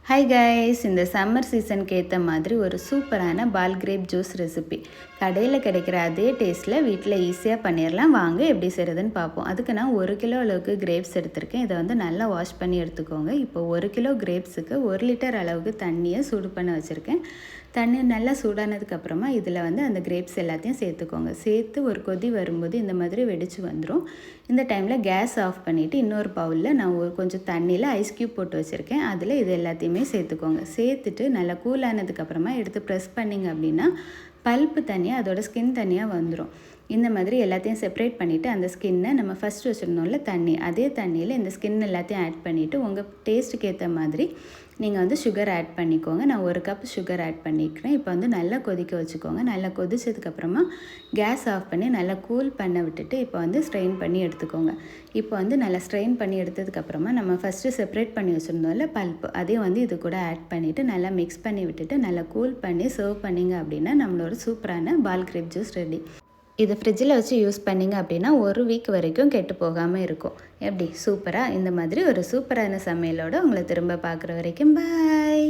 Hi guys, இந்த summer சீசனுக்கு ஏற்ற மாதிரி ஒரு சூப்பரான பால் கிரேப் ஜூஸ் ரெசிபி. கடையில் கிடைக்கிற அதே டேஸ்ட்டில் வீட்டில் ஈஸியாக பண்ணிடலாம். வாங்க எப்படி செய்கிறதுன்னு பார்ப்போம். அதுக்கு நான் 1 கிலோ அளவுக்கு கிரேப்ஸ் எடுத்திருக்கேன். இதை வந்து நல்லா வாஷ் பண்ணி எடுத்துக்கோங்க. இப்போ 1 கிலோ கிரேப்ஸுக்கு 1 லிட்டர் அளவுக்கு தண்ணியை சூடு பண்ண வச்சுருக்கேன். தண்ணி நல்லா சூடானதுக்கப்புறமா இதில் வந்து அந்த கிரேப்ஸ் எல்லாத்தையும் சேர்த்துக்கோங்க. சேர்த்து ஒரு கொதி வரும்போது இந்த மாதிரி வெடித்து வந்துடும். இந்த டைமில் கேஸ் ஆஃப் பண்ணிவிட்டு இன்னொரு பவுலில் நான் கொஞ்சம் தண்ணியில் ஐஸ் க்யூப் போட்டு வச்சுருக்கேன். அதில் இது எல்லாத்தையுமே சேர்த்துக்கோங்க. சேர்த்துட்டு நல்லா கூல் ஆனதுக்கப்புறமா எடுத்து ப்ரெஸ் பண்ணிங்க அப்படின்னா பல்ப்பு தனியாக அதோட ஸ்கின் தனியாக வந்துடும். இந்த மாதிரி எல்லாத்தையும் செப்பரேட் பண்ணிவிட்டு அந்த ஸ்கின்னை நம்ம ஃபஸ்ட்டு வச்சுருந்தோம்ல தண்ணி, அதே தண்ணியில் இந்த ஸ்கின் எல்லாத்தையும் ஆட் பண்ணிவிட்டு உங்கள் டேஸ்ட்டுக்கு ஏற்ற மாதிரி நீங்கள் வந்து சுகர் ஆட் பண்ணிக்கோங்க. நான் 1 கப் சுகர் ஆட் பண்ணிக்கிறேன். இப்போ வந்து நல்லா கொதிக்க வச்சுக்கோங்க. நல்லா கொதிச்சதுக்கப்புறமா கேஸ் ஆஃப் பண்ணி நல்லா கூல் பண்ண விட்டுட்டு இப்போ வந்து ஸ்ட்ரெயின் பண்ணி எடுத்துக்கோங்க. இப்போ வந்து நல்லா ஸ்ட்ரெயின் பண்ணி எடுத்ததுக்கப்புறமா நம்ம ஃபஸ்ட்டு செப்பரேட் பண்ணி வச்சுருந்தோம்ல பல்ப்பு, அதையும் வந்து இது கூட ஆட் பண்ணிவிட்டு நல்லா மிக்ஸ் பண்ணி விட்டுட்டு நல்லா கூல் பண்ணி சர்வ் பண்ணிங்க அப்படின்னா நம்மளோட சூப்பரான பால் கிரேப் ஜூஸ் ரெடி. இது ஃப்ரிட்ஜில் வச்சு யூஸ் பண்ணிங்க அப்படின்னா 1 வீக் வரைக்கும் கெட்டு போகாமல் இருக்கும். எப்படி சூப்பராக இந்த மாதிரி ஒரு சூப்பரான சமையலோடு உங்களை திரும்ப பார்க்குற வரைக்கும் பாய்.